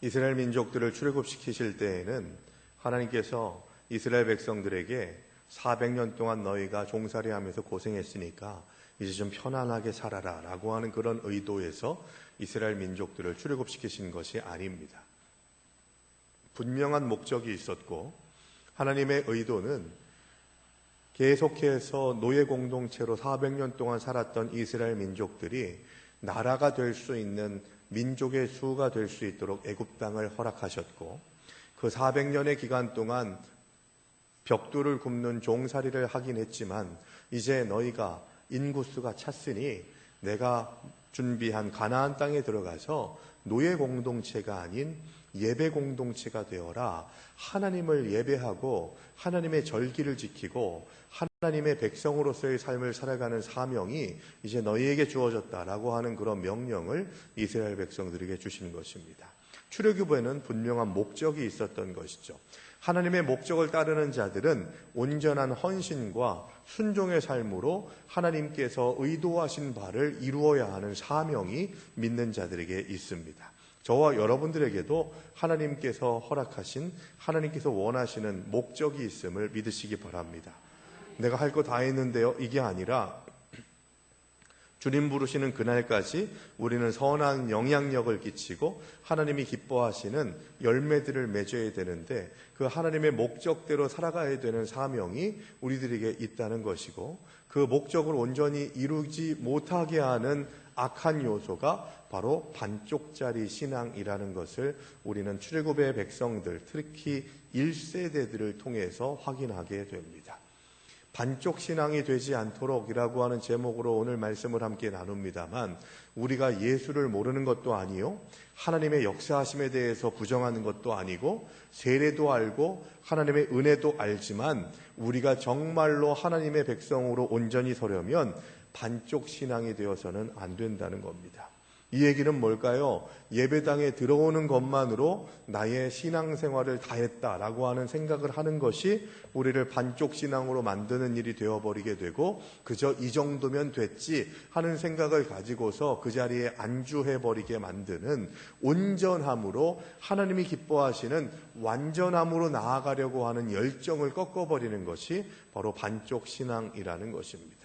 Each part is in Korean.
이스라엘 민족들을 출애굽시키실 때에는 하나님께서 이스라엘 백성들에게 400년 동안 너희가 종살이하면서 고생했으니까 이제 좀 편안하게 살아라 라고 하는 그런 의도에서 이스라엘 민족들을 출애굽시키신 것이 아닙니다. 분명한 목적이 있었고 하나님의 의도는 계속해서 노예 공동체로 400년 동안 살았던 이스라엘 민족들이 나라가 될 수 있는 민족의 수가 될 수 있도록 애굽 땅을 허락하셨고, 그 400년의 기간 동안 벽돌을 굽는 종살이를 하긴 했지만 이제 너희가 인구수가 찼으니 내가 준비한 가나안 땅에 들어가서 노예 공동체가 아닌 예배 공동체가 되어라. 하나님을 예배하고 하나님의 절기를 지키고 하나님의 백성으로서의 삶을 살아가는 사명이 이제 너희에게 주어졌다라고 하는 그런 명령을 이스라엘 백성들에게 주시는 것입니다. 출애굽에는 분명한 목적이 있었던 것이죠. 하나님의 목적을 따르는 자들은 온전한 헌신과 순종의 삶으로 하나님께서 의도하신 바를 이루어야 하는 사명이 믿는 자들에게 있습니다. 저와 여러분들에게도 하나님께서 허락하신, 하나님께서 원하시는 목적이 있음을 믿으시기 바랍니다. 내가 할 거 다 했는데요, 이게 아니라 주님 부르시는 그날까지 우리는 선한 영향력을 끼치고 하나님이 기뻐하시는 열매들을 맺어야 되는데, 그 하나님의 목적대로 살아가야 되는 사명이 우리들에게 있다는 것이고, 그 목적을 온전히 이루지 못하게 하는 악한 요소가 바로 반쪽짜리 신앙이라는 것을 우리는 출애굽의 백성들, 특히 1세대들을 통해서 확인하게 됩니다. 반쪽 신앙이 되지 않도록이라고 하는 제목으로 오늘 말씀을 함께 나눕니다만, 우리가 예수를 모르는 것도 아니요, 하나님의 역사하심에 대해서 부정하는 것도 아니고, 세례도 알고 하나님의 은혜도 알지만 우리가 정말로 하나님의 백성으로 온전히 서려면 반쪽 신앙이 되어서는 안 된다는 겁니다. 이 얘기는 뭘까요? 예배당에 들어오는 것만으로 나의 신앙생활을 다 했다라고 하는 생각을 하는 것이 우리를 반쪽 신앙으로 만드는 일이 되어버리게 되고, 그저 이 정도면 됐지 하는 생각을 가지고서 그 자리에 안주해버리게 만드는, 온전함으로 하나님이 기뻐하시는 완전함으로 나아가려고 하는 열정을 꺾어버리는 것이 바로 반쪽 신앙이라는 것입니다.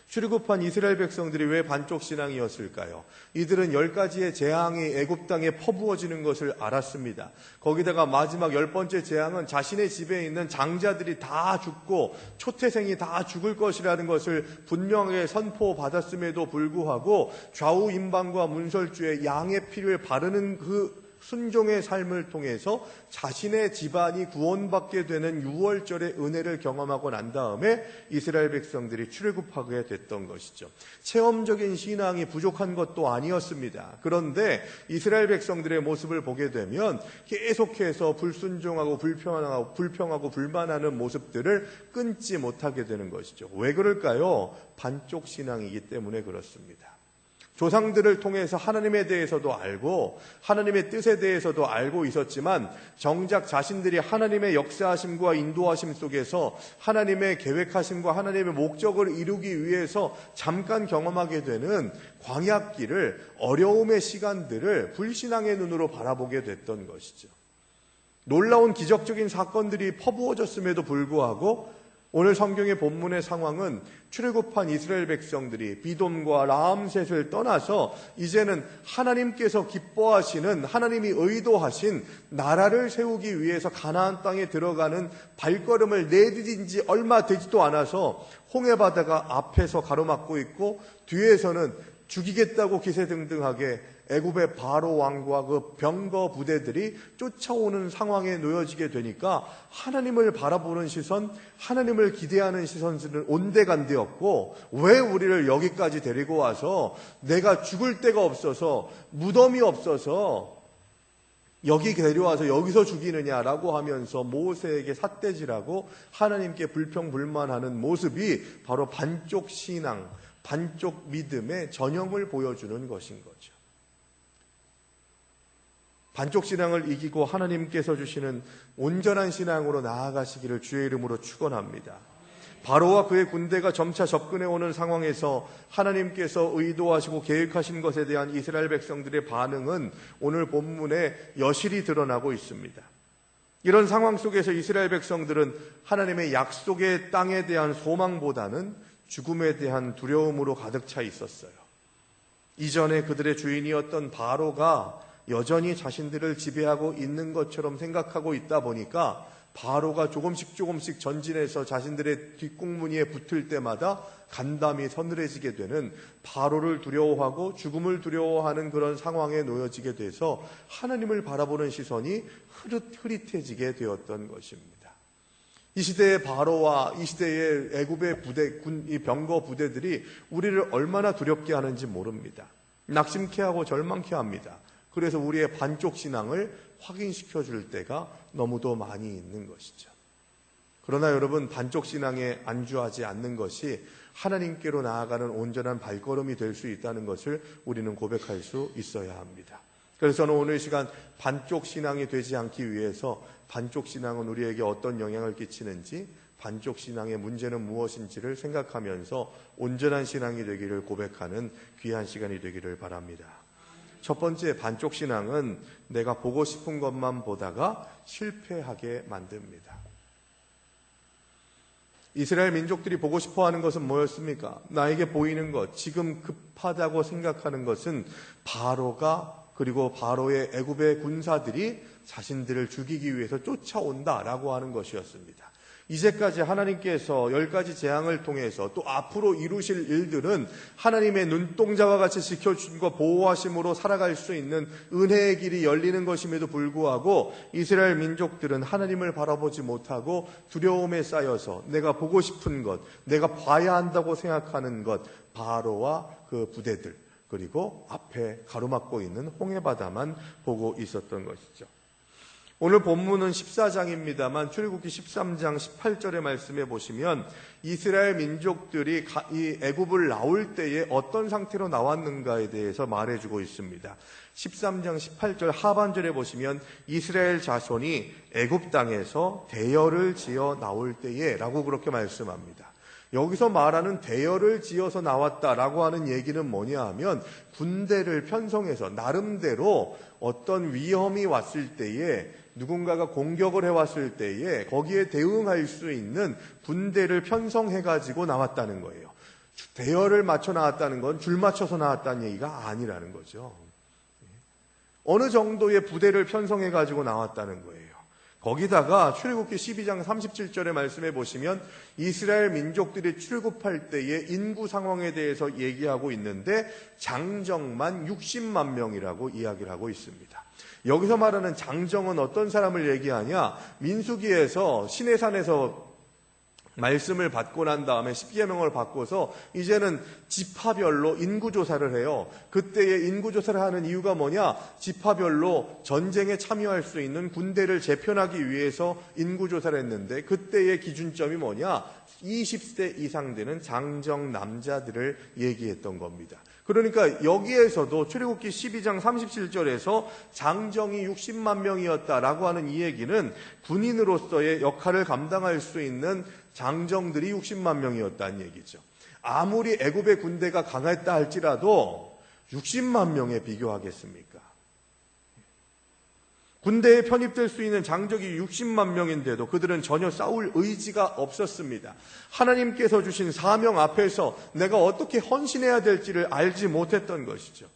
출애굽한 이스라엘 백성들이 왜 반쪽 신앙이었을까요? 이들은 10가지의 재앙이 애굽 땅에 퍼부어지는 것을 알았습니다. 거기다가 마지막 10번째 재앙은 자신의 집에 있는 장자들이 다 죽고 초태생이 다 죽을 것이라는 것을 분명하게 선포받았음에도 불구하고 좌우 임방과 문설주에 양의 피를 바르는 그 순종의 삶을 통해서 자신의 집안이 구원받게 되는 유월절의 은혜를 경험하고 난 다음에 이스라엘 백성들이 출애굽하게 됐던 것이죠. 체험적인 신앙이 부족한 것도 아니었습니다. 그런데 이스라엘 백성들의 모습을 보게 되면 계속해서 불순종하고 불평하고 불만하는 모습들을 끊지 못하게 되는 것이죠. 왜 그럴까요? 반쪽 신앙이기 때문에 그렇습니다. 조상들을 통해서 하나님에 대해서도 알고 하나님의 뜻에 대해서도 알고 있었지만, 정작 자신들이 하나님의 역사하심과 인도하심 속에서 하나님의 계획하심과 하나님의 목적을 이루기 위해서 잠깐 경험하게 되는 광야길을, 어려움의 시간들을 불신앙의 눈으로 바라보게 됐던 것이죠. 놀라운 기적적인 사건들이 퍼부어졌음에도 불구하고 오늘 성경의 본문의 상황은 출애굽한 이스라엘 백성들이 비돔과 라암셋을 떠나서 이제는 하나님께서 기뻐하시는, 하나님이 의도하신 나라를 세우기 위해서 가나안 땅에 들어가는 발걸음을 내디딘 지 얼마 되지도 않아서 홍해바다가 앞에서 가로막고 있고 뒤에서는 죽이겠다고 기세등등하게 애굽의 바로 왕과 그 병거 부대들이 쫓아오는 상황에 놓여지게 되니까 하나님을 바라보는 시선, 하나님을 기대하는 시선들은 온데간데없고, 왜 우리를 여기까지 데리고 와서 내가 죽을 데가 없어서, 무덤이 없어서 여기 데려와서 여기서 죽이느냐라고 하면서 모세에게 삿대질하고 하나님께 불평불만하는 모습이 바로 반쪽 신앙, 반쪽 믿음의 전형을 보여주는 것인 거죠. 반쪽 신앙을 이기고 하나님께서 주시는 온전한 신앙으로 나아가시기를 주의 이름으로 축원합니다. 바로와 그의 군대가 점차 접근해 오는 상황에서 하나님께서 의도하시고 계획하신 것에 대한 이스라엘 백성들의 반응은 오늘 본문에 여실히 드러나고 있습니다. 이런 상황 속에서 이스라엘 백성들은 하나님의 약속의 땅에 대한 소망보다는 죽음에 대한 두려움으로 가득 차 있었어요. 이전에 그들의 주인이었던 바로가 여전히 자신들을 지배하고 있는 것처럼 생각하고 있다 보니까 바로가 조금씩 전진해서 자신들의 뒷공무니에 붙을 때마다 간담이 서늘해지게 되는, 바로를 두려워하고 죽음을 두려워하는 그런 상황에 놓여지게 돼서 하나님을 바라보는 시선이 흐릿해지게 되었던 것입니다. 이 시대의 바로와 이 시대의 애굽의 이 병거 부대들이 우리를 얼마나 두렵게 하는지 모릅니다. 낙심케 하고 절망케 합니다. 그래서 우리의 반쪽 신앙을 확인시켜 줄 때가 너무도 많이 있는 것이죠. 그러나 여러분, 반쪽 신앙에 안주하지 않는 것이 하나님께로 나아가는 온전한 발걸음이 될 수 있다는 것을 우리는 고백할 수 있어야 합니다. 그래서 저는 오늘 시간 반쪽 신앙이 되지 않기 위해서 반쪽 신앙은 우리에게 어떤 영향을 끼치는지, 반쪽 신앙의 문제는 무엇인지를 생각하면서 온전한 신앙이 되기를 고백하는 귀한 시간이 되기를 바랍니다. 첫 번째, 반쪽 신앙은 내가 보고 싶은 것만 보다가 실패하게 만듭니다. 이스라엘 민족들이 보고 싶어하는 것은 뭐였습니까? 나에게 보이는 것, 지금 급하다고 생각하는 것은 바로가, 그리고 바로의 애굽의 군사들이 자신들을 죽이기 위해서 쫓아온다라고 하는 것이었습니다. 이제까지 하나님께서 10가지 재앙을 통해서 또 앞으로 이루실 일들은 하나님의 눈동자와 같이 지켜준 것, 보호하심으로 살아갈 수 있는 은혜의 길이 열리는 것임에도 불구하고 이스라엘 민족들은 하나님을 바라보지 못하고 두려움에 쌓여서 내가 보고 싶은 것, 내가 봐야 한다고 생각하는 것, 바로와 그 부대들, 그리고 앞에 가로막고 있는 홍해바다만 보고 있었던 것이죠. 오늘 본문은 14장입니다만 출애굽기 13장 18절의 말씀에 보시면 이스라엘 민족들이 이 애굽을 나올 때에 어떤 상태로 나왔는가에 대해서 말해주고 있습니다. 13장 18절 하반절에 보시면 이스라엘 자손이 애굽 땅에서 대열을 지어 나올 때에 라고 그렇게 말씀합니다. 여기서 말하는 대열을 지어서 나왔다라고 하는 얘기는 뭐냐 하면, 군대를 편성해서 나름대로 어떤 위험이 왔을 때에, 누군가가 공격을 해왔을 때에 거기에 대응할 수 있는 군대를 편성해가지고 나왔다는 거예요. 대열을 맞춰 나왔다는 건 줄 맞춰서 나왔다는 얘기가 아니라는 거죠. 어느 정도의 부대를 편성해가지고 나왔다는 거예요. 거기다가 출애굽기 12장 37절의 말씀에 보시면 이스라엘 민족들이 출애굽할 때의 인구 상황에 대해서 얘기하고 있는데 장정만 60만 명이라고 이야기를 하고 있습니다. 여기서 말하는 장정은 어떤 사람을 얘기하냐? 민수기에서 시내산에서 말씀을 받고 난 다음에 십계명을 바꿔서 이제는 지파별로 인구조사를 해요. 그때의 인구조사를 하는 이유가 뭐냐? 지파별로 전쟁에 참여할 수 있는 군대를 재편하기 위해서 인구조사를 했는데, 그때의 기준점이 뭐냐? 20세 이상 되는 장정 남자들을 얘기했던 겁니다. 그러니까 여기에서도 출애굽기 12장 37절에서 장정이 60만 명이었다라고 하는 이 얘기는 군인으로서의 역할을 감당할 수 있는 장정들이 60만 명이었다는 얘기죠. 아무리 애굽의 군대가 강했다 할지라도 60만 명에 비교하겠습니까? 군대에 편입될 수 있는 장정이 60만 명인데도 그들은 전혀 싸울 의지가 없었습니다. 하나님께서 주신 사명 앞에서 내가 어떻게 헌신해야 될지를 알지 못했던 것이죠.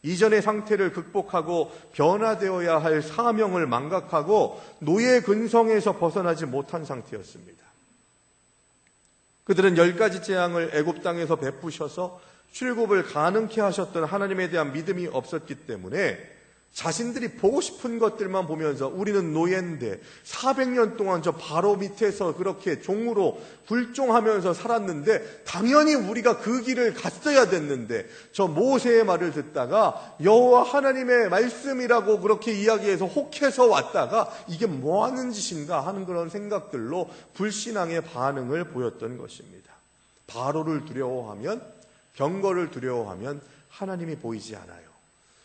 이전의 상태를 극복하고 변화되어야 할 사명을 망각하고 노예 근성에서 벗어나지 못한 상태였습니다. 그들은 10가지 재앙을 애굽 땅에서 베푸셔서 출애굽을 가능케 하셨던 하나님에 대한 믿음이 없었기 때문에 자신들이 보고 싶은 것들만 보면서 우리는 노예인데 400년 동안 저 바로 밑에서 그렇게 종으로 굴종하면서 살았는데 당연히 우리가 그 길을 갔어야 됐는데 저 모세의 말을 듣다가 여호와 하나님의 말씀이라고 그렇게 이야기해서 혹해서 왔다가 이게 뭐 하는 짓인가 하는 그런 생각들로 불신앙의 반응을 보였던 것입니다. 바로를 두려워하면, 병거를 두려워하면 하나님이 보이지 않아요.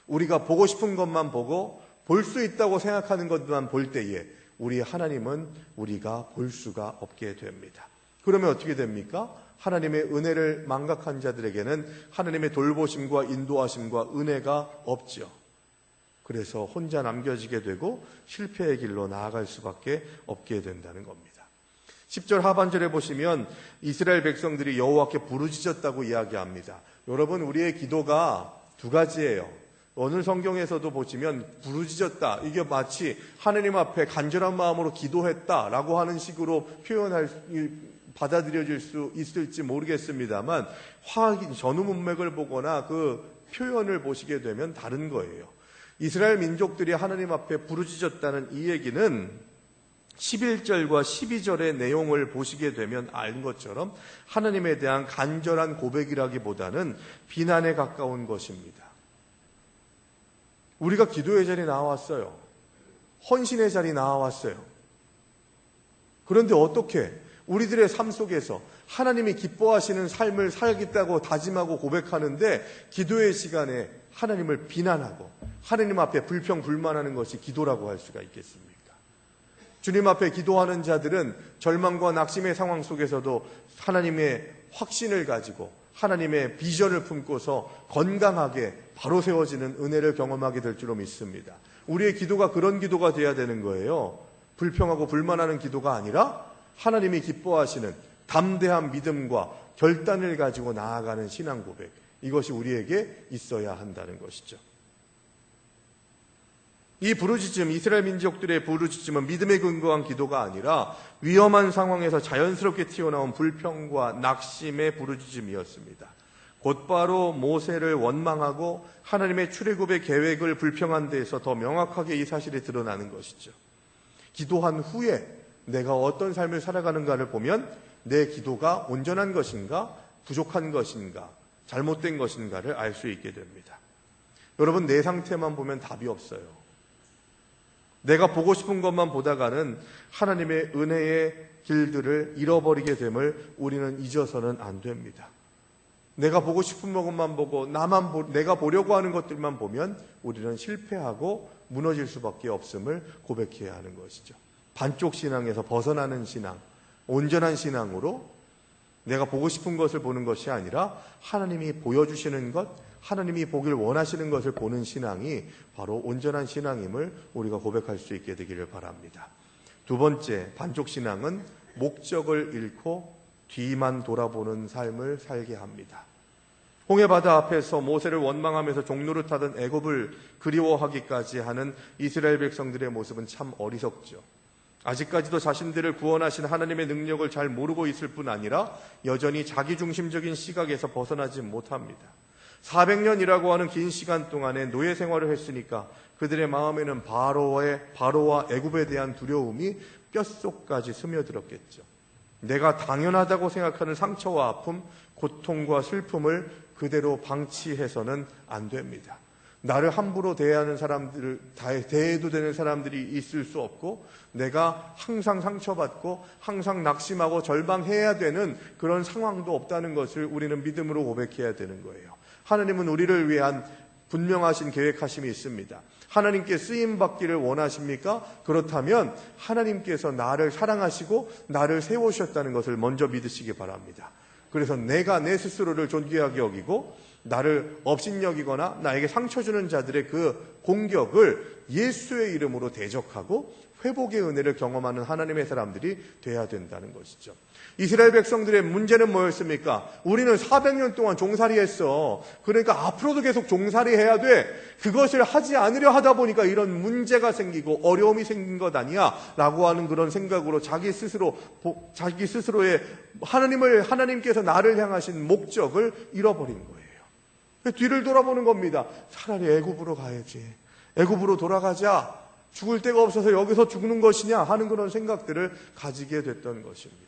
우리가 보고 싶은 것만 보고 볼 수 있다고 생각하는 것만 볼 때에 우리 하나님은 우리가 볼 수가 없게 됩니다. 그러면 어떻게 됩니까? 하나님의 은혜를 망각한 자들에게는 하나님의 돌보심과 인도하심과 은혜가 없죠. 그래서 혼자 남겨지게 되고 실패의 길로 나아갈 수밖에 없게 된다는 겁니다. 10절 하반절에 보시면 이스라엘 백성들이 여호와께 부르짖었다고 이야기합니다. 여러분, 우리의 기도가 두 가지예요. 오늘 성경에서도 보시면 부르짖었다, 이게 마치 하나님 앞에 간절한 마음으로 기도했다라고 하는 식으로 받아들여질 수 있을지 모르겠습니다만 전후 문맥을 보거나 그 표현을 보시게 되면 다른 거예요. 이스라엘 민족들이 하나님 앞에 부르짖었다는 이 얘기는 11절과 12절의 내용을 보시게 되면 아는 것처럼 하나님에 대한 간절한 고백이라기보다는 비난에 가까운 것입니다. 우리가 기도의 자리에 나왔어요. 헌신의 자리에 나왔어요. 그런데 어떻게 우리들의 삶 속에서 하나님이 기뻐하시는 삶을 살겠다고 다짐하고 고백하는데 기도의 시간에 하나님을 비난하고 하나님 앞에 불평불만하는 것이 기도라고 할 수가 있겠습니까? 주님 앞에 기도하는 자들은 절망과 낙심의 상황 속에서도 하나님의 확신을 가지고 하나님의 비전을 품고서 건강하게 바로 세워지는 은혜를 경험하게 될 줄로 믿습니다. 우리의 기도가 그런 기도가 돼야 되는 거예요. 불평하고 불만하는 기도가 아니라 하나님이 기뻐하시는 담대한 믿음과 결단을 가지고 나아가는 신앙 고백, 이것이 우리에게 있어야 한다는 것이죠. 이 부르짖음, 이스라엘 민족들의 부르짖음은 믿음에 근거한 기도가 아니라 위험한 상황에서 자연스럽게 튀어나온 불평과 낙심의 부르짖음이었습니다. 곧바로 모세를 원망하고 하나님의 출애굽의 계획을 불평한 데에서 더 명확하게 이 사실이 드러나는 것이죠. 기도한 후에 내가 어떤 삶을 살아가는가를 보면 내 기도가 온전한 것인가, 부족한 것인가, 잘못된 것인가를 알 수 있게 됩니다. 여러분, 내 상태만 보면 답이 없어요. 내가 보고 싶은 것만 보다가는 하나님의 은혜의 길들을 잃어버리게 됨을 우리는 잊어서는 안 됩니다. 내가 보고 싶은 것만 보고 내가 보려고 하는 것들만 보면 우리는 실패하고 무너질 수밖에 없음을 고백해야 하는 것이죠. 반쪽 신앙에서 벗어나는 신앙, 온전한 신앙으로 내가 보고 싶은 것을 보는 것이 아니라 하나님이 보여주시는 것, 하나님이 보길 원하시는 것을 보는 신앙이 바로 온전한 신앙임을 우리가 고백할 수 있게 되기를 바랍니다. 두 번째, 반쪽 신앙은 목적을 잃고 뒤만 돌아보는 삶을 살게 합니다. 홍해바다 앞에서 모세를 원망하면서 종노릇하던 애굽을 그리워하기까지 하는 이스라엘 백성들의 모습은 참 어리석죠. 아직까지도 자신들을 구원하신 하나님의 능력을 잘 모르고 있을 뿐 아니라 여전히 자기중심적인 시각에서 벗어나지 못합니다. 400년이라고 하는 긴 시간 동안에 노예 생활을 했으니까 그들의 마음에는 바로와 애굽에 대한 두려움이 뼛속까지 스며들었겠죠. 내가 당연하다고 생각하는 상처와 아픔, 고통과 슬픔을 그대로 방치해서는 안 됩니다. 나를 함부로 대해도 되는 사람들이 있을 수 없고, 내가 항상 상처받고 항상 낙심하고 절망해야 되는 그런 상황도 없다는 것을 우리는 믿음으로 고백해야 되는 거예요. 하나님은 우리를 위한 분명하신 계획하심이 있습니다. 하나님께 쓰임받기를 원하십니까? 그렇다면 하나님께서 나를 사랑하시고 나를 세우셨다는 것을 먼저 믿으시기 바랍니다. 그래서 내가 내 스스로를 존귀하게 여기고 나를 업신여기거나 나에게 상처 주는 자들의 그 공격을 예수의 이름으로 대적하고 회복의 은혜를 경험하는 하나님의 사람들이 돼야 된다는 것이죠. 이스라엘 백성들의 문제는 뭐였습니까? 우리는 400년 동안 종살이했어. 그러니까 앞으로도 계속 종살이해야 돼. 그것을 하지 않으려 하다 보니까 이런 문제가 생기고 어려움이 생긴 것 아니야? 라고 하는 그런 생각으로 자기 스스로의 하나님께서 나를 향하신 목적을 잃어버린 거예요. 뒤를 돌아보는 겁니다. 차라리 애굽으로 가야지. 애굽으로 돌아가자. 죽을 데가 없어서 여기서 죽는 것이냐 하는 그런 생각들을 가지게 됐던 것입니다.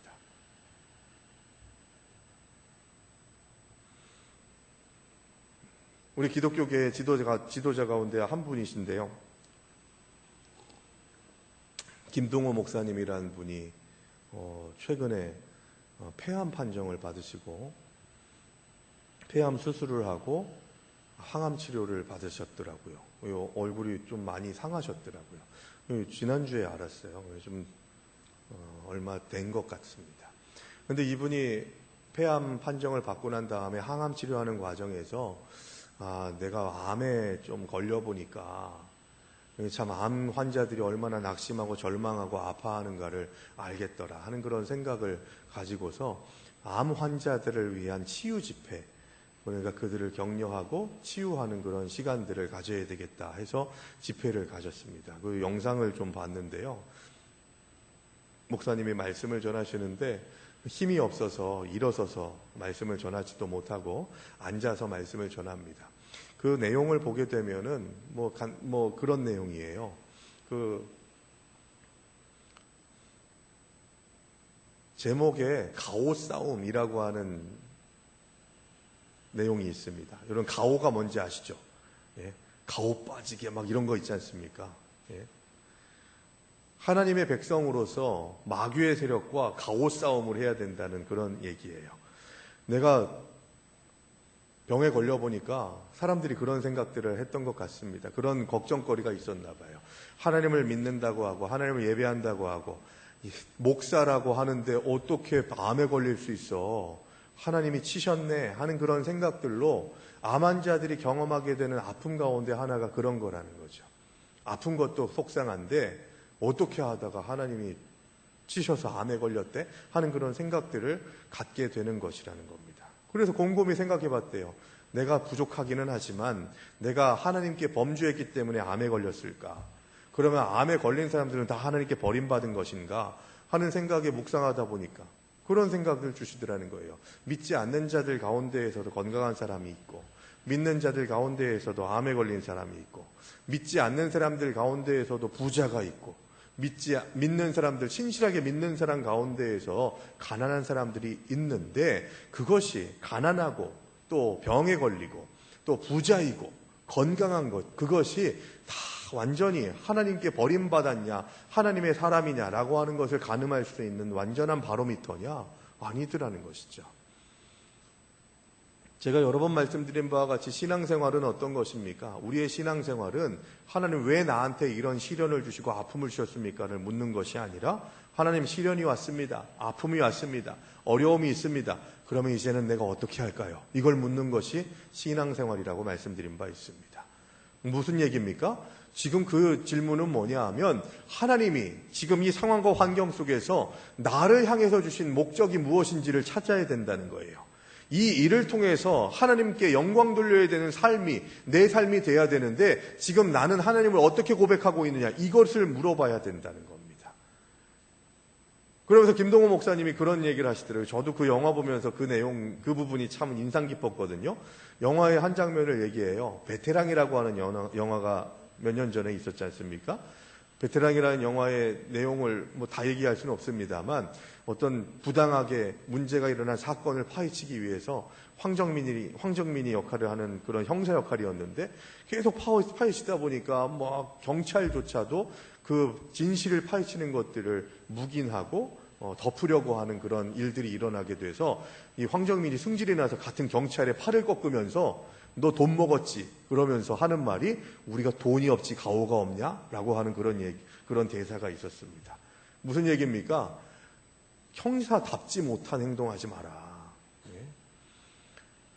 우리 기독교계의 지도자 가운데 한 분이신데요. 김동호 목사님이라는 분이 최근에 폐암 판정을 받으시고 폐암 수술을 하고 항암 치료를 받으셨더라고요. 얼굴이 좀 많이 상하셨더라고요. 지난주에 알았어요. 좀 얼마 된 것 같습니다. 근데 이분이 폐암 판정을 받고 난 다음에 항암 치료하는 과정에서 내가 암에 좀 걸려보니까 참 암 환자들이 얼마나 낙심하고 절망하고 아파하는가를 알겠더라 하는 그런 생각을 가지고서 암 환자들을 위한 치유 집회, 그러니까 그들을 격려하고 치유하는 그런 시간들을 가져야 되겠다 해서 집회를 가졌습니다. 그 영상을 좀 봤는데요. 목사님이 말씀을 전하시는데 힘이 없어서 일어서서 말씀을 전하지도 못하고 앉아서 말씀을 전합니다. 그 내용을 보게 되면은 뭐 그런 내용이에요. 제목에 가오 싸움이라고 하는 내용이 있습니다. 여러분 가오가 뭔지 아시죠? 예? 가오 빠지게 막 이런 거 있지 않습니까? 예? 하나님의 백성으로서 마귀의 세력과 가오 싸움을 해야 된다는 그런 얘기예요. 내가 병에 걸려보니까 사람들이 그런 생각들을 했던 것 같습니다. 그런 걱정거리가 있었나 봐요. 하나님을 믿는다고 하고 하나님을 예배한다고 하고 목사라고 하는데 어떻게 암에 걸릴 수 있어? 하나님이 치셨네 하는 그런 생각들로 암 환자들이 경험하게 되는 아픔 가운데 하나가 그런 거라는 거죠. 아픈 것도 속상한데 어떻게 하다가 하나님이 치셔서 암에 걸렸대? 하는 그런 생각들을 갖게 되는 것이라는 겁니다. 그래서 곰곰이 생각해 봤대요. 내가 부족하기는 하지만 내가 하나님께 범죄했기 때문에 암에 걸렸을까? 그러면 암에 걸린 사람들은 다 하나님께 버림받은 것인가? 하는 생각에 묵상하다 보니까 그런 생각을 주시더라는 거예요. 믿지 않는 자들 가운데에서도 건강한 사람이 있고, 믿는 자들 가운데에서도 암에 걸린 사람이 있고, 믿지 않는 사람들 가운데에서도 부자가 있고, 믿는 사람들, 신실하게 믿는 사람 가운데에서 가난한 사람들이 있는데, 그것이 가난하고 또 병에 걸리고 또 부자이고 건강한 것, 그것이 다 완전히 하나님께 버림받았냐, 하나님의 사람이냐라고 하는 것을 가늠할 수 있는 완전한 바로미터냐? 아니더라는 것이죠. 제가 여러 번 말씀드린 바와 같이 신앙생활은 어떤 것입니까? 우리의 신앙생활은 하나님 왜 나한테 이런 시련을 주시고 아픔을 주셨습니까를 묻는 것이 아니라, 하나님 시련이 왔습니다. 아픔이 왔습니다. 어려움이 있습니다. 그러면 이제는 내가 어떻게 할까요? 이걸 묻는 것이 신앙생활이라고 말씀드린 바 있습니다. 무슨 얘기입니까? 지금 그 질문은 뭐냐 하면, 하나님이 지금 이 상황과 환경 속에서 나를 향해서 주신 목적이 무엇인지를 찾아야 된다는 거예요. 이 일을 통해서 하나님께 영광 돌려야 되는 삶이 내 삶이 돼야 되는데, 지금 나는 하나님을 어떻게 고백하고 있느냐, 이것을 물어봐야 된다는 겁니다. 그러면서 김동호 목사님이 그런 얘기를 하시더라고요. 저도 그 영화 보면서 그 내용, 그 부분이 참 인상 깊었거든요. 영화의 한 장면을 얘기해요. 베테랑이라고 하는 영화가 몇 년 전에 있었지 않습니까? 베테랑이라는 영화의 내용을 다 얘기할 수는 없습니다만, 어떤 부당하게 문제가 일어난 사건을 파헤치기 위해서 황정민이 역할을 하는 그런 형사 역할이었는데, 계속 파헤치다 보니까 경찰조차도 그 진실을 파헤치는 것들을 묵인하고 덮으려고 하는 그런 일들이 일어나게 돼서, 이 황정민이 승질이 나서 같은 경찰의 팔을 꺾으면서 너 돈 먹었지? 그러면서 하는 말이, 우리가 돈이 없지 가오가 없냐? 라고 하는 그런 대사가 있었습니다. 무슨 얘기입니까? 형사답지 못한 행동하지 마라.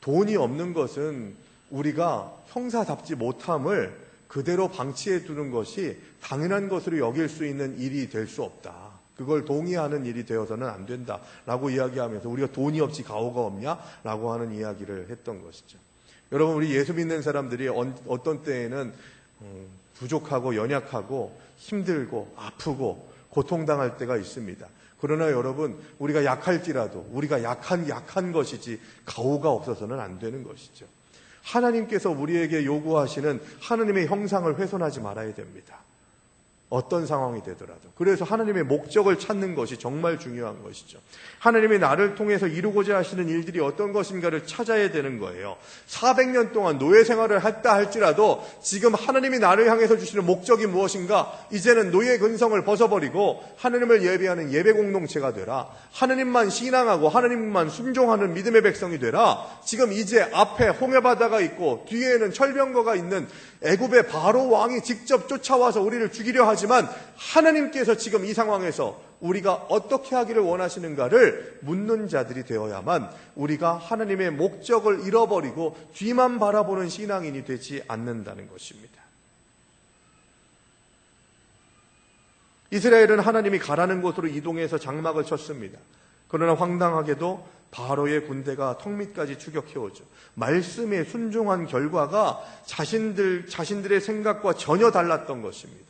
돈이 없는 것은 우리가 형사답지 못함을 그대로 방치해 두는 것이 당연한 것으로 여길 수 있는 일이 될 수 없다. 그걸 동의하는 일이 되어서는 안 된다라고 이야기하면서, 우리가 돈이 없지 가오가 없냐라고 하는 이야기를 했던 것이죠. 여러분, 우리 예수 믿는 사람들이 어떤 때에는 부족하고 연약하고 힘들고 아프고 고통당할 때가 있습니다. 그러나 여러분, 우리가 약할지라도 우리가 약한 것이지 가오가 없어서는 안 되는 것이죠. 하나님께서 우리에게 요구하시는 하나님의 형상을 훼손하지 말아야 됩니다. 어떤 상황이 되더라도. 그래서 하나님의 목적을 찾는 것이 정말 중요한 것이죠. 하나님이 나를 통해서 이루고자 하시는 일들이 어떤 것인가를 찾아야 되는 거예요. 400년 동안 노예 생활을 했다 할지라도 지금 하나님이 나를 향해서 주시는 목적이 무엇인가? 이제는 노예 근성을 벗어버리고 하나님을 예배하는 예배 공동체가 되라. 하나님만 신앙하고 하나님만 순종하는 믿음의 백성이 되라. 지금 이제 앞에 홍해바다가 있고 뒤에는 철병거가 있는 애굽의 바로 왕이 직접 쫓아와서 우리를 죽이려 하지만, 하나님께서 지금 이 상황에서 우리가 어떻게 하기를 원하시는가를 묻는 자들이 되어야만 우리가 하나님의 목적을 잃어버리고 뒤만 바라보는 신앙인이 되지 않는다는 것입니다. 이스라엘은 하나님이 가라는 곳으로 이동해서 장막을 쳤습니다. 그러나 황당하게도 바로의 군대가 턱 밑까지 추격해오죠. 말씀에 순종한 결과가 자신들의 생각과 전혀 달랐던 것입니다.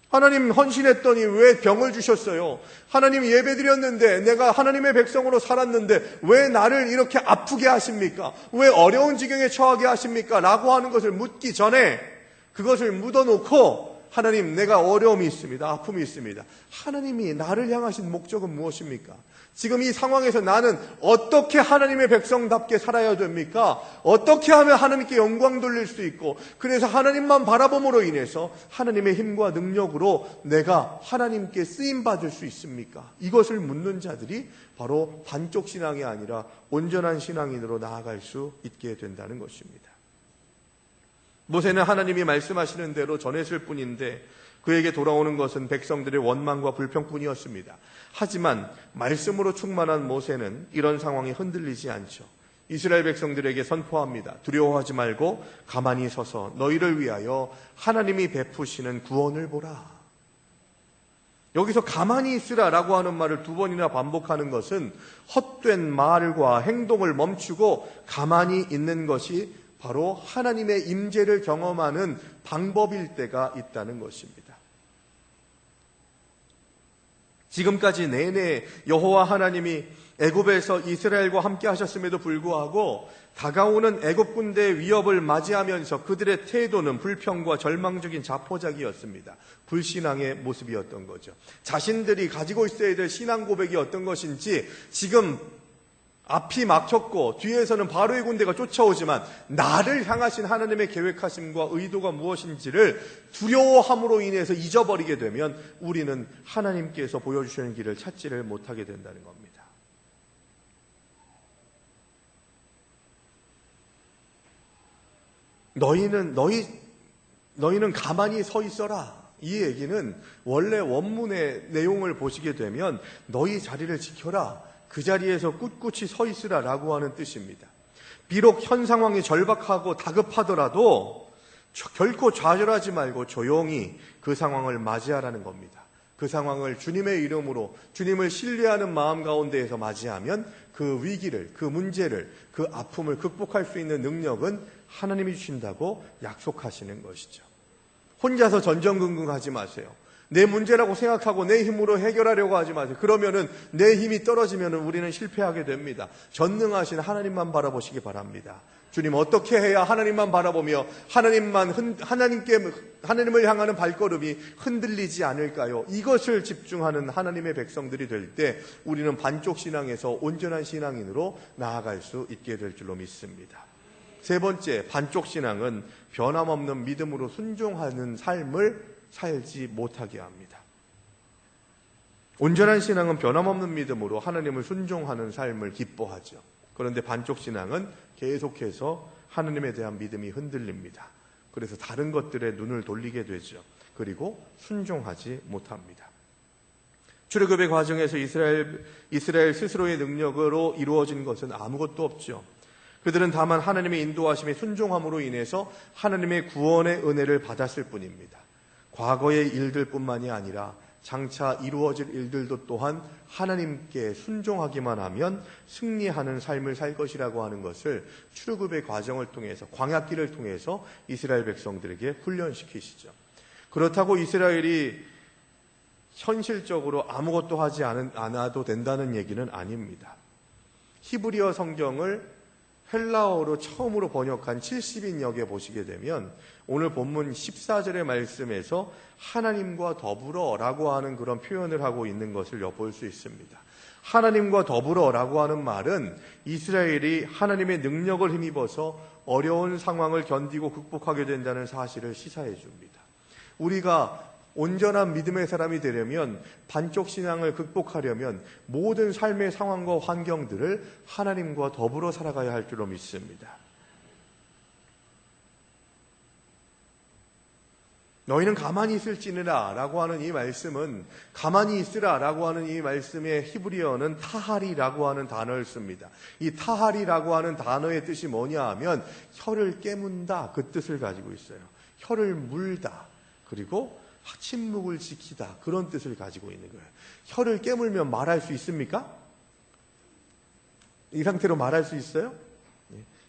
하나님 헌신했더니 왜 병을 주셨어요? 하나님 예배드렸는데, 내가 하나님의 백성으로 살았는데 왜 나를 이렇게 아프게 하십니까? 왜 어려운 지경에 처하게 하십니까? 라고 하는 것을 묻기 전에 그것을 묻어놓고, 하나님, 내가 어려움이 있습니다. 아픔이 있습니다. 하나님이 나를 향하신 목적은 무엇입니까? 지금 이 상황에서 나는 어떻게 하나님의 백성답게 살아야 됩니까? 어떻게 하면 하나님께 영광 돌릴 수 있고, 그래서 하나님만 바라봄으로 인해서 하나님의 힘과 능력으로 내가 하나님께 쓰임받을 수 있습니까? 이것을 묻는 자들이 바로 반쪽 신앙이 아니라 온전한 신앙인으로 나아갈 수 있게 된다는 것입니다. 모세는 하나님이 말씀하시는 대로 전했을 뿐인데 그에게 돌아오는 것은 백성들의 원망과 불평뿐이었습니다. 하지만 말씀으로 충만한 모세는 이런 상황에 흔들리지 않죠. 이스라엘 백성들에게 선포합니다. 두려워하지 말고 가만히 서서 너희를 위하여 하나님이 베푸시는 구원을 보라. 여기서 가만히 있으라라고 하는 말을 두 번이나 반복하는 것은 헛된 말과 행동을 멈추고 가만히 있는 것이 바로 하나님의 임재를 경험하는 방법일 때가 있다는 것입니다. 지금까지 내내 여호와 하나님이 애굽에서 이스라엘과 함께 하셨음에도 불구하고 다가오는 애굽 군대의 위협을 맞이하면서 그들의 태도는 불평과 절망적인 자포자기였습니다. 불신앙의 모습이었던 거죠. 자신들이 가지고 있어야 될 신앙 고백이 어떤 것인지, 지금 앞이 막혔고 뒤에서는 바로의 군대가 쫓아오지만 나를 향하신 하나님의 계획하심과 의도가 무엇인지를 두려워함으로 인해서 잊어버리게 되면 우리는 하나님께서 보여주시는 길을 찾지를 못하게 된다는 겁니다. 너희는 가만히 서 있어라. 이 얘기는 원래 원문의 내용을 보시게 되면 너희 자리를 지켜라, 그 자리에서 꿋꿋이 서 있으라라고 하는 뜻입니다. 비록 현 상황이 절박하고 다급하더라도 결코 좌절하지 말고 조용히 그 상황을 맞이하라는 겁니다. 그 상황을 주님의 이름으로 주님을 신뢰하는 마음 가운데에서 맞이하면 그 위기를, 그 문제를, 그 아픔을 극복할 수 있는 능력은 하나님이 주신다고 약속하시는 것이죠. 혼자서 전전긍긍하지 마세요. 내 문제라고 생각하고 내 힘으로 해결하려고 하지 마세요. 그러면은 내 힘이 떨어지면은 우리는 실패하게 됩니다. 전능하신 하나님만 바라보시기 바랍니다. 주님, 어떻게 해야 하나님만 바라보며 하나님을 향하는 발걸음이 흔들리지 않을까요? 이것을 집중하는 하나님의 백성들이 될 때 우리는 반쪽 신앙에서 온전한 신앙인으로 나아갈 수 있게 될 줄로 믿습니다. 세 번째, 반쪽 신앙은 변함없는 믿음으로 순종하는 삶을 살지 못하게 합니다. 온전한 신앙은 변함없는 믿음으로 하나님을 순종하는 삶을 기뻐하죠. 그런데 반쪽 신앙은 계속해서 하나님에 대한 믿음이 흔들립니다. 그래서 다른 것들에 눈을 돌리게 되죠. 그리고 순종하지 못합니다. 출애굽의 과정에서 이스라엘 스스로의 능력으로 이루어진 것은 아무것도 없죠. 그들은 다만 하나님의 인도하심에 순종함으로 인해서 하나님의 구원의 은혜를 받았을 뿐입니다. 과거의 일들뿐만이 아니라 장차 이루어질 일들도 또한 하나님께 순종하기만 하면 승리하는 삶을 살 것이라고 하는 것을 출애굽의 과정을 통해서, 광야길을 통해서 이스라엘 백성들에게 훈련시키시죠. 그렇다고 이스라엘이 현실적으로 아무것도 하지 않아도 된다는 얘기는 아닙니다. 히브리어 성경을 헬라어로 처음으로 번역한 70인역에 보시게 되면 오늘 본문 14절의 말씀에서 하나님과 더불어라고 하는 그런 표현을 하고 있는 것을 엿볼 수 있습니다. 하나님과 더불어라고 하는 말은 이스라엘이 하나님의 능력을 힘입어서 어려운 상황을 견디고 극복하게 된다는 사실을 시사해 줍니다. 우리가 온전한 믿음의 사람이 되려면, 반쪽 신앙을 극복하려면 모든 삶의 상황과 환경들을 하나님과 더불어 살아가야 할 줄로 믿습니다. 너희는 가만히 있을지니라 라고 하는 이 말씀은, 가만히 있으라 라고 하는 이 말씀의 히브리어는 타하리라고 하는 단어를 씁니다. 이 타하리라고 하는 단어의 뜻이 뭐냐 하면 혀를 깨문다, 그 뜻을 가지고 있어요. 혀를 물다, 그리고 침묵을 지키다, 그런 뜻을 가지고 있는 거예요. 혀를 깨물면 말할 수 있습니까? 이 상태로 말할 수 있어요?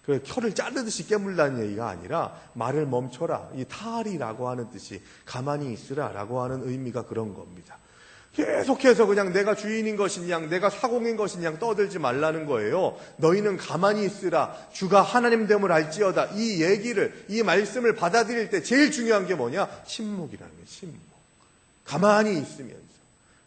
그 혀를 자르듯이 깨물다는 얘기가 아니라 말을 멈춰라, 이 타하리라고 하는 뜻이 가만히 있으라 라고 하는 의미가 그런 겁니다. 계속해서 그냥 내가 주인인 것인 양, 내가 사공인 것인 양 떠들지 말라는 거예요. 너희는 가만히 있으라, 주가 하나님 됨을 알지어다. 이 얘기를, 이 말씀을 받아들일 때 제일 중요한 게 뭐냐? 침묵이라는 거예요. 침묵. 가만히 있으면서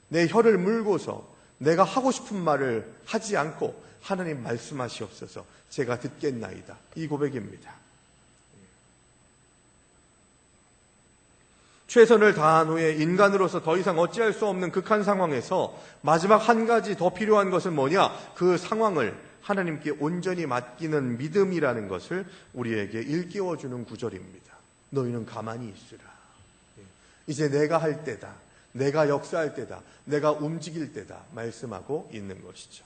내 혀를 물고서 내가 하고 싶은 말을 하지 않고 하나님 말씀하시옵소서, 제가 듣겠나이다. 이 고백입니다. 최선을 다한 후에 인간으로서 더 이상 어찌할 수 없는 극한 상황에서 마지막 한 가지 더 필요한 것은 뭐냐? 그 상황을 하나님께 온전히 맡기는 믿음이라는 것을 우리에게 일깨워주는 구절입니다. 너희는 가만히 있으라. 이제 내가 할 때다, 내가 역사할 때다, 내가 움직일 때다 말씀하고 있는 것이죠.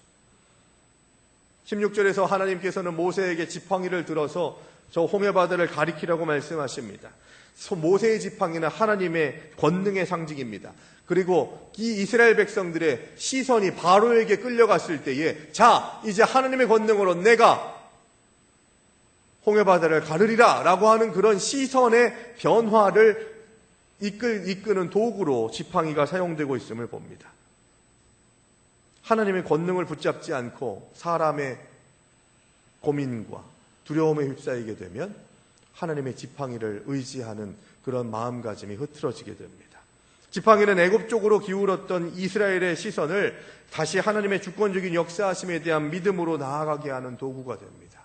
16절에서 하나님께서는 모세에게 지팡이를 들어서 저 홍해바다를 가리키라고 말씀하십니다. 모세의 지팡이는 하나님의 권능의 상징입니다. 그리고 이 이스라엘 백성들의 시선이 바로에게 끌려갔을 때에, 자, 이제 하나님의 권능으로 내가 홍해바다를 가르리라 라고 하는 그런 시선의 변화를 이끄는 도구로 지팡이가 사용되고 있음을 봅니다. 하나님의 권능을 붙잡지 않고 사람의 고민과 두려움에 휩싸이게 되면 하나님의 지팡이를 의지하는 그런 마음가짐이 흐트러지게 됩니다. 지팡이는 애굽 쪽으로 기울었던 이스라엘의 시선을 다시 하나님의 주권적인 역사하심에 대한 믿음으로 나아가게 하는 도구가 됩니다.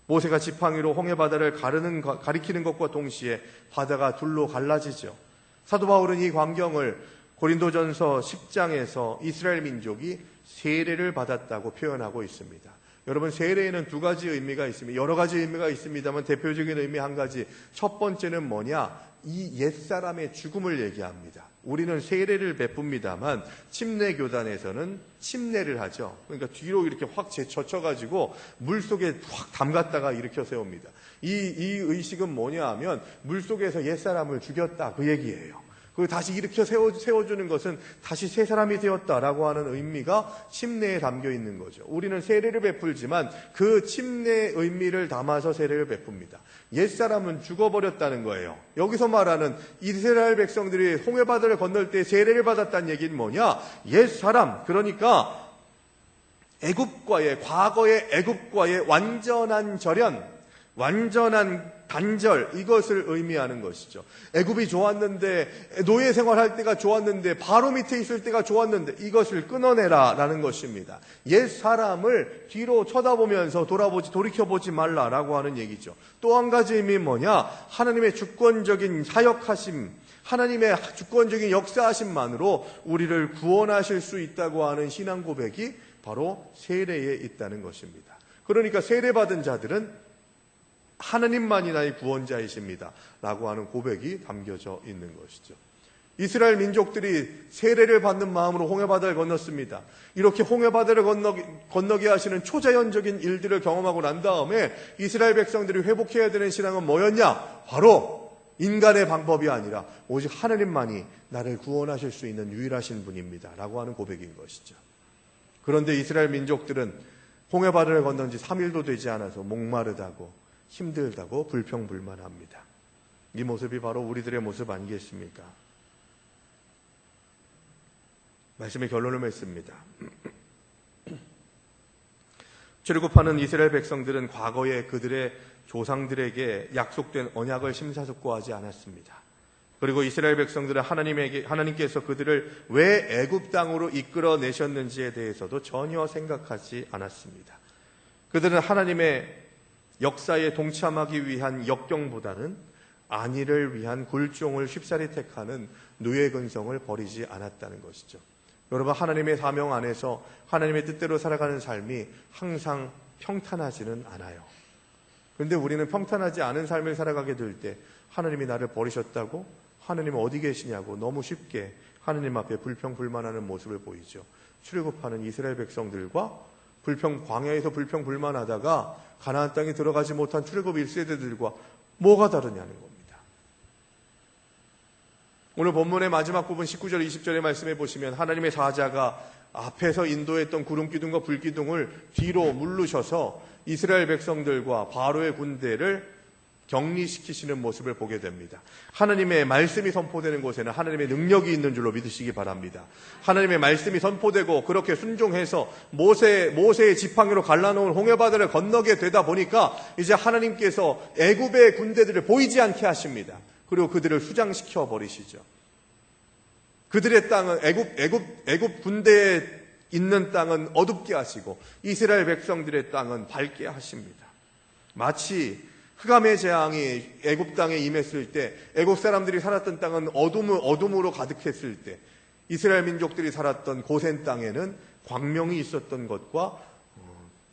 모세가 지팡이로 홍해바다를 가리키는 것과 동시에 바다가 둘로 갈라지죠. 사도 바울은 이 광경을 고린도전서 10장에서 이스라엘 민족이 세례를 받았다고 표현하고 있습니다. 여러분, 세례에는 두 가지 의미가 있습니다. 여러 가지 의미가 있습니다만 대표적인 의미 한 가지, 첫 번째는 뭐냐? 이 옛사람의 죽음을 얘기합니다. 우리는 세례를 베풉니다만 침례교단에서는 침례를 하죠. 그러니까 뒤로 이렇게 확 젖혀가지고 물속에 확 담갔다가 일으켜 세웁니다. 이 의식은 뭐냐 하면 물속에서 옛사람을 죽였다, 그 얘기예요. 그리고 다시 일으켜 세워주는 것은 다시 새 사람이 되었다라고 하는 의미가 침례에 담겨 있는 거죠. 우리는 세례를 베풀지만 그 침례의 의미를 담아서 세례를 베풉니다. 옛사람은 죽어버렸다는 거예요. 여기서 말하는 이스라엘 백성들이 홍해바다를 건널 때 세례를 받았다는 얘기는 뭐냐? 옛사람, 그러니까 과거의 애굽과의 완전한 절연, 완전한 단절, 이것을 의미하는 것이죠. 애굽이 좋았는데, 노예 생활할 때가 좋았는데, 바로 밑에 있을 때가 좋았는데, 이것을 끊어내라 라는 것입니다. 옛 사람을 뒤로 쳐다보면서 돌이켜보지 말라라고 하는 얘기죠. 또 한 가지 의미는 뭐냐? 하나님의 주권적인 사역하심, 하나님의 주권적인 역사하심만으로 우리를 구원하실 수 있다고 하는 신앙 고백이 바로 세례에 있다는 것입니다. 그러니까 세례받은 자들은 하나님만이 나의 구원자이십니다 라고 하는 고백이 담겨져 있는 것이죠. 이스라엘 민족들이 세례를 받는 마음으로 홍해바다를 건넜습니다. 이렇게 홍해바다를 건너게 하시는 초자연적인 일들을 경험하고 난 다음에 이스라엘 백성들이 회복해야 되는 신앙은 뭐였냐? 바로 인간의 방법이 아니라 오직 하나님만이 나를 구원하실 수 있는 유일하신 분입니다 라고 하는 고백인 것이죠. 그런데 이스라엘 민족들은 홍해바다를 건넌 지 3일도 되지 않아서 목마르다고 힘들다고 불평불만합니다. 이 모습이 바로 우리들의 모습 아니겠습니까? 말씀의 결론을 맺습니다. 출애굽하는 이스라엘 백성들은 과거에 그들의 조상들에게 약속된 언약을 심사숙고하지 않았습니다. 그리고 이스라엘 백성들은 하나님께서 그들을 왜 애굽 땅으로 이끌어내셨는지에 대해서도 전혀 생각하지 않았습니다. 그들은 하나님의 역사에 동참하기 위한 역경보다는 안위를 위한 굴종을 쉽사리 택하는 누의 근성을 버리지 않았다는 것이죠. 여러분, 하나님의 사명 안에서 하나님의 뜻대로 살아가는 삶이 항상 평탄하지는 않아요. 그런데 우리는 평탄하지 않은 삶을 살아가게 될 때 하나님이 나를 버리셨다고? 하나님은 어디 계시냐고 너무 쉽게 하나님 앞에 불평불만하는 모습을 보이죠. 출애굽하는 이스라엘 백성들과 광야에서 불평불만하다가 가나안 땅에 들어가지 못한 출애굽 1세대들과 뭐가 다르냐는 겁니다. 오늘 본문의 마지막 부분 19절 20절의 말씀에 보시면 하나님의 사자가 앞에서 인도했던 구름기둥과 불기둥을 뒤로 물르셔서 이스라엘 백성들과 바로의 군대를 격리시키시는 모습을 보게 됩니다. 하나님의 말씀이 선포되는 곳에는 하나님의 능력이 있는 줄로 믿으시기 바랍니다. 하나님의 말씀이 선포되고 그렇게 순종해서 모세의 지팡이로 갈라놓은 홍해바다를 건너게 되다 보니까 이제 하나님께서 애굽의 군대들을 보이지 않게 하십니다. 그리고 그들을 수장시켜 버리시죠. 그들의 땅은 애굽 군대에 있는 땅은 어둡게 하시고 이스라엘 백성들의 땅은 밝게 하십니다. 마치 흑암의 재앙이 애굽 땅에 임했을 때 애굽 사람들이 살았던 땅은 어둠으로 가득했을 때 이스라엘 민족들이 살았던 고센 땅에는 광명이 있었던 것과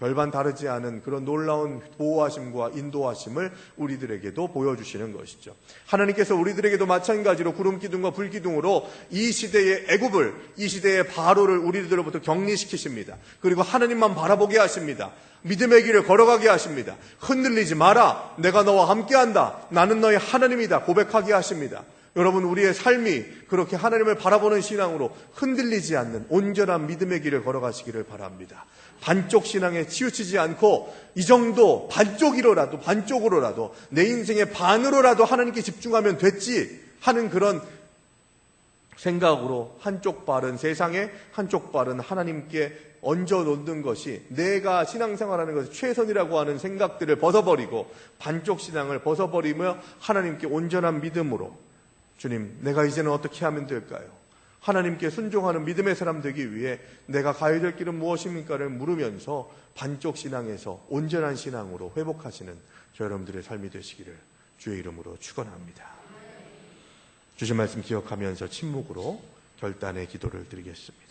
별반 다르지 않은 그런 놀라운 보호하심과 인도하심을 우리들에게도 보여주시는 것이죠. 하나님께서 우리들에게도 마찬가지로 구름기둥과 불기둥으로 이 시대의 애굽을, 이 시대의 바로를 우리들로부터 격리시키십니다. 그리고 하나님만 바라보게 하십니다. 믿음의 길을 걸어가게 하십니다. 흔들리지 마라. 내가 너와 함께한다. 나는 너의 하나님이다. 고백하게 하십니다. 여러분, 우리의 삶이 그렇게 하나님을 바라보는 신앙으로 흔들리지 않는 온전한 믿음의 길을 걸어가시기를 바랍니다. 반쪽 신앙에 치우치지 않고 이 정도 반쪽으로라도 내 인생의 반으로라도 하나님께 집중하면 됐지 하는 그런 생각으로 한쪽 발은 세상에 한쪽 발은 하나님께 얹어 놓는 것이 내가 신앙생활하는 것이 최선이라고 하는 생각들을 벗어버리고 반쪽 신앙을 벗어버리며 하나님께 온전한 믿음으로 주님, 내가 이제는 어떻게 하면 될까요? 하나님께 순종하는 믿음의 사람 되기 위해 내가 가야 될 길은 무엇입니까를 물으면서 반쪽 신앙에서 온전한 신앙으로 회복하시는 저 여러분들의 삶이 되시기를 주의 이름으로 축원합니다. 주신 말씀 기억하면서 침묵으로 결단의 기도를 드리겠습니다.